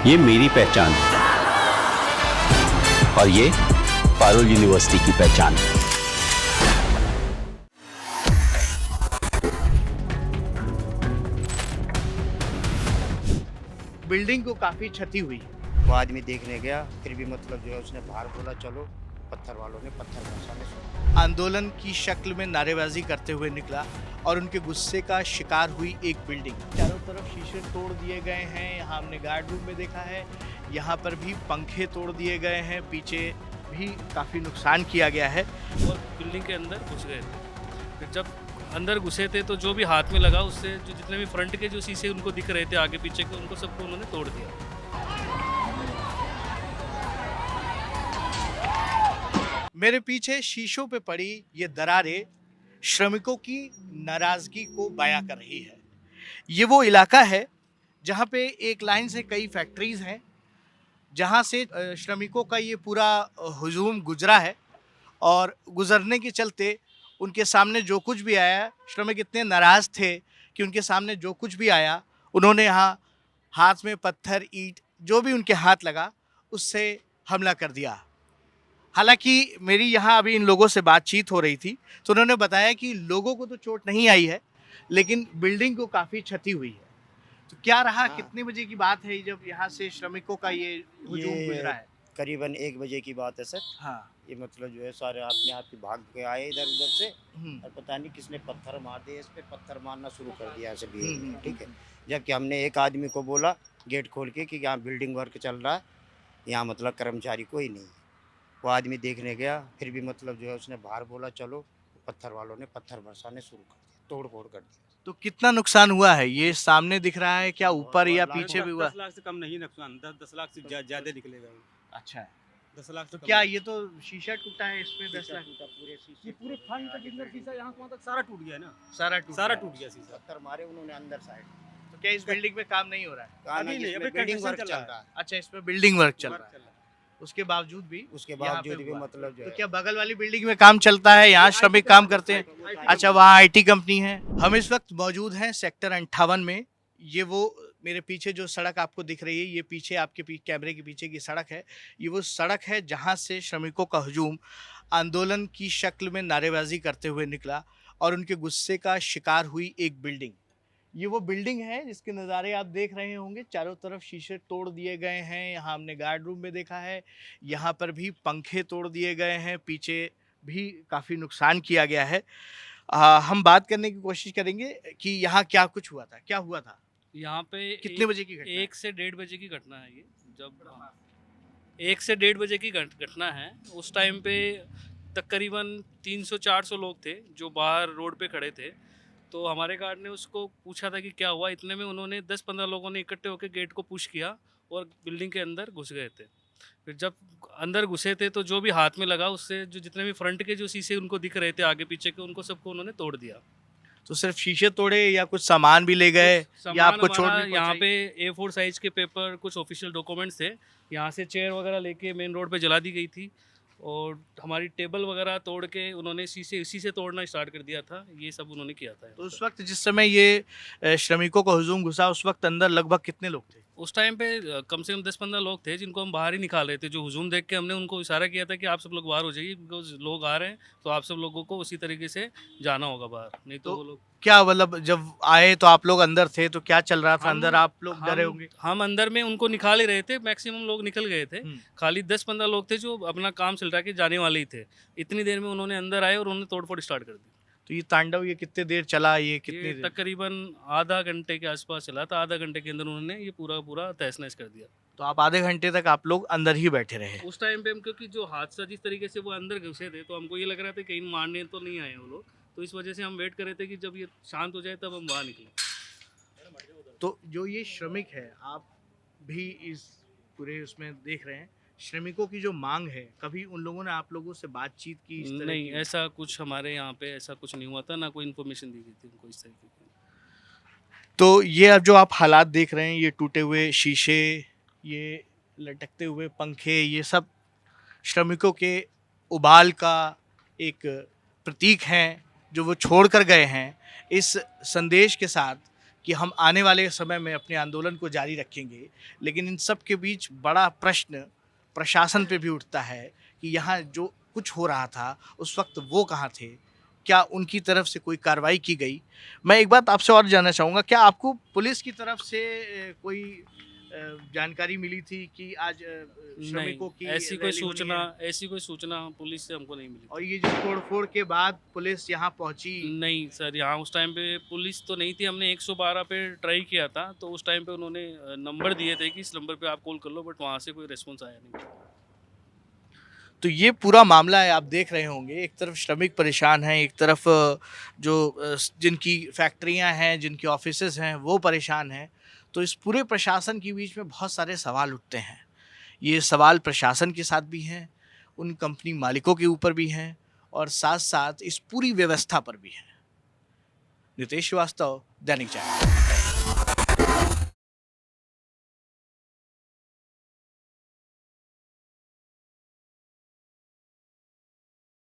ये मेरी पहचान है और ये पारुल यूनिवर्सिटी की पहचान है। बिल्डिंग को काफी क्षति हुई। वो आदमी देखने गया, फिर भी मतलब जो है उसने बाहर बोला चलो, पत्थर वालों ने पत्थर बरसाने शुरू। आंदोलन की शक्ल में नारेबाजी करते हुए निकला और उनके गुस्से का शिकार हुई एक बिल्डिंग। चारों तरफ शीशे तोड़ दिए गए हैं। यहाँ हमने गार्ड रूम में देखा है, यहाँ पर भी पंखे तोड़ दिए गए हैं, पीछे भी काफी नुकसान किया गया है। और बिल्डिंग के अंदर घुस गए थे। फिर जब अंदर घुसे थे तो जो भी हाथ में लगा उससे जो जितने भी फ्रंट के जो शीशे उनको दिख रहे थे आगे पीछे के, उनको सबको उन्होंने तोड़ दिया। मेरे पीछे शीशों पे पड़ी ये दरारें श्रमिकों की नाराजगी को बयां कर रही है। ये वो इलाका है जहाँ पे एक लाइन से कई फैक्ट्रीज हैं, जहाँ से श्रमिकों का ये पूरा हुजूम गुजरा है और गुजरने के चलते उनके सामने जो कुछ भी आया, श्रमिक इतने नाराज थे कि उनके सामने जो कुछ भी आया उन्होंने यहाँ हाथ में पत्थर, ईंट, जो भी उनके हाथ लगा उससे हमला कर दिया। हालांकि मेरी यहाँ अभी इन लोगों से बातचीत हो रही थी तो उन्होंने बताया कि लोगों को तो चोट नहीं आई है लेकिन बिल्डिंग को काफ़ी क्षति हुई है। तो क्या रहा, कितने बजे की बात है जब यहाँ से श्रमिकों का ये हुजूम गुजरा है? करीबन 1 बजे की बात है सर। हाँ। ये मतलब जो है सारे अपने आप ही भाग के आए इधर उधर से, और पता नहीं किसने पत्थर मार दिए, इस पे पत्थर मारना शुरू कर दिया सभी। ठीक है, जबकि हमने एक आदमी को बोला गेट खोल के कि यहाँ बिल्डिंग वर्क चल रहा है, यहाँ मतलब कर्मचारी कोई नहीं है। वो आदमी देखने गया, फिर भी मतलब जो है उसने बाहर बोला चलो, पत्थर वालों ने पत्थर बरसाने शुरू कर दिया, तोड़ फोड़ कर दिया। तो कितना नुकसान हुआ है ये सामने दिख रहा है, क्या ऊपर या पीछे भी हुआ? 10 लाख से कम नहीं नुकसान, 10 लाख से ज्यादा निकलेगा। अच्छा है। 10 लाख तो से क्या कम। ये तो शीशा टूटा है, इसमें 10 लाख पूरे शीशे, ये पूरे फ्रंट तक अंदर शीशा यहाँ से वहाँ तक सारा टूट गया है ना, सारा टूट गया शीशा। पत्थर मारे उन्होंने अंदर साइड। तो क्या इस बिल्डिंग में काम नहीं हो रहा है? अभी नहीं, अभी बिल्डिंग वर्क construction चल रहा है। अच्छा, इसमें बिल्डिंग वर्क चल रहा है। उसके बावजूद भी उसके यहाँ बावजूद पे भी हुआ। मतलब जो तो है क्या बगल वाली बिल्डिंग में काम चलता है, यहाँ श्रमिक काम करते हैं? अच्छा, वहाँ आईटी कंपनी है। हम इस वक्त मौजूद हैं सेक्टर 58 में। ये वो मेरे पीछे जो सड़क आपको दिख रही है, ये पीछे आपके कैमरे के पीछे की सड़क है। ये वो सड़क है जहाँ से श्रमिकों का हुजूम आंदोलन की शक्ल में नारेबाजी करते हुए निकला और उनके गुस्से का शिकार हुई एक बिल्डिंग। ये वो बिल्डिंग है जिसके नज़ारे आप देख रहे होंगे। चारों तरफ शीशे तोड़ दिए गए हैं। यहाँ हमने गार्ड रूम में देखा है, यहाँ पर भी पंखे तोड़ दिए गए हैं, पीछे भी काफ़ी नुकसान किया गया है। हम बात करने की कोशिश करेंगे कि यहाँ क्या कुछ हुआ था, क्या हुआ था, यहाँ पे कितने बजे की घटना है? 1 से 1:30 बजे की घटना है ये। जब 1 से 1:30 बजे की घटना है, उस टाइम पे तकरीबन 300-400 लोग थे जो बाहर रोड पे खड़े थे। तो हमारे गार्ड ने उसको पूछा था कि क्या हुआ। इतने में उन्होंने 10-15 लोगों ने इकट्ठे होकर गेट को पुश किया और बिल्डिंग के अंदर घुस गए थे। फिर जब अंदर घुसे थे तो जो भी हाथ में लगा उससे जो जितने भी फ्रंट के जो शीशे उनको दिख रहे थे आगे पीछे के, उनको सबको उन्होंने तोड़ दिया। तो सिर्फ शीशे तोड़े या कुछ सामान भी ले गए या आपको चोट हमारा भी यहाँ पहुंचाई? पे A4 साइज के पेपर, कुछ ऑफिशियल डॉक्यूमेंट्स थे। यहाँ से चेयर वगैरह लेके मेन रोड पे जला दी गई थी और हमारी टेबल वगैरह तोड़ के उन्होंने शीशे इसी से तोड़ना स्टार्ट कर दिया था। ये सब उन्होंने किया था। तो उस वक्त जिस समय ये श्रमिकों का हुजूम घुसा, उस वक्त अंदर लगभग कितने लोग थे? उस टाइम पे कम से कम 10-15 लोग थे जिनको हम बाहर ही निकाल रहे थे। जो हुजूम देख के हमने उनको इशारा किया था कि आप सब लोग बाहर हो जाइए, बिकॉज लोग आ रहे हैं तो आप सब लोगों को उसी तरीके से जाना होगा बाहर, नहीं तो वो लोग। क्या मतलब जब आए तो आप लोग अंदर थे तो क्या चल रहा था अंदर? आप लोग डरे होंगे। हम अंदर में उनको निकाल ही रहे थे, मैक्सिमम लोग निकल गए थे। खाली 10-15 लोग थे जो अपना काम चल रहा के जाने वाले ही थे। इतनी देर में उन्होंने अंदर आए और उन्होंने तोड़फोड़ स्टार्ट कर दी। तो ये तांडव ये कितने देर चला? ये कितनी ये देर? तकरीबन आधा घंटे के आसपास चला था। आधा घंटे के अंदर उन्होंने ये पूरा तहस नहस कर दिया। तो आप आधे घंटे तक आप लोग अंदर ही बैठे रहे? उस टाइम पे हम, क्योंकि जो हादसा जिस तरीके से वो अंदर घुसे थे तो हमको ये लग रहा था कहीं मारने तो नहीं आए वो लोग, तो इस वजह से हम वेट कर रहे थे कि जब ये शांत हो जाए तब हम बाहर निकले। तो जो ये श्रमिक है, आप भी इस पूरे उसमें देख रहे हैं, श्रमिकों की जो मांग है, कभी उन लोगों ने आप लोगों से बातचीत की इस तरह नहीं, की? ऐसा कुछ हमारे यहाँ पे ऐसा कुछ नहीं हुआ था, ना कोई इन्फॉर्मेशन दी गई थी उनको इस तरीके की। तो ये अब जो आप हालात देख रहे हैं, ये टूटे हुए शीशे, ये लटकते हुए पंखे, ये सब श्रमिकों के उबाल का एक प्रतीक हैं जो वो छोड़ कर गए हैं। इस संदेश के साथ कि हम आने वाले समय में अपने आंदोलन को जारी रखेंगे, लेकिन इन सब के बीच बड़ा प्रश्न प्रशासन पे भी उठता है कि यहाँ जो कुछ हो रहा था उस वक्त वो कहाँ थे, क्या उनकी तरफ से कोई कार्रवाई की गई। मैं एक बात आपसे और जानना चाहूँगा, क्या आपको पुलिस की तरफ से कोई जानकारी मिली थी कि आज श्रमिकों नहीं, की ऐसी कोई रैली होनी सूचना है? ऐसी कोई सूचना पुलिस से हमको नहीं मिली। और ये जो तोड़फोड़ के बाद पुलिस यहाँ पहुंची, नहीं सर, यहाँ उस टाइम पे पुलिस तो नहीं थी। हमने 112 पे ट्राई किया था, तो उस टाइम पे उन्होंने नंबर दिए थे कि इस नंबर पे आप कॉल कर लो, बट वहाँ से कोई रिस्पॉन्स आया नहीं। तो ये पूरा मामला है, आप देख रहे होंगे। एक तरफ श्रमिक परेशान हैं, एक तरफ जो जिनकी फैक्ट्रियां हैं, जिनके ऑफिसेज हैं, वो परेशान हैं। तो इस पूरे प्रशासन के बीच में बहुत सारे सवाल उठते हैं। ये सवाल प्रशासन के साथ भी हैं, उन कंपनी मालिकों के ऊपर भी हैं, और साथ साथ इस पूरी व्यवस्था पर भी हैं। नितेश श्रीवास्तव, दैनिक जागरण।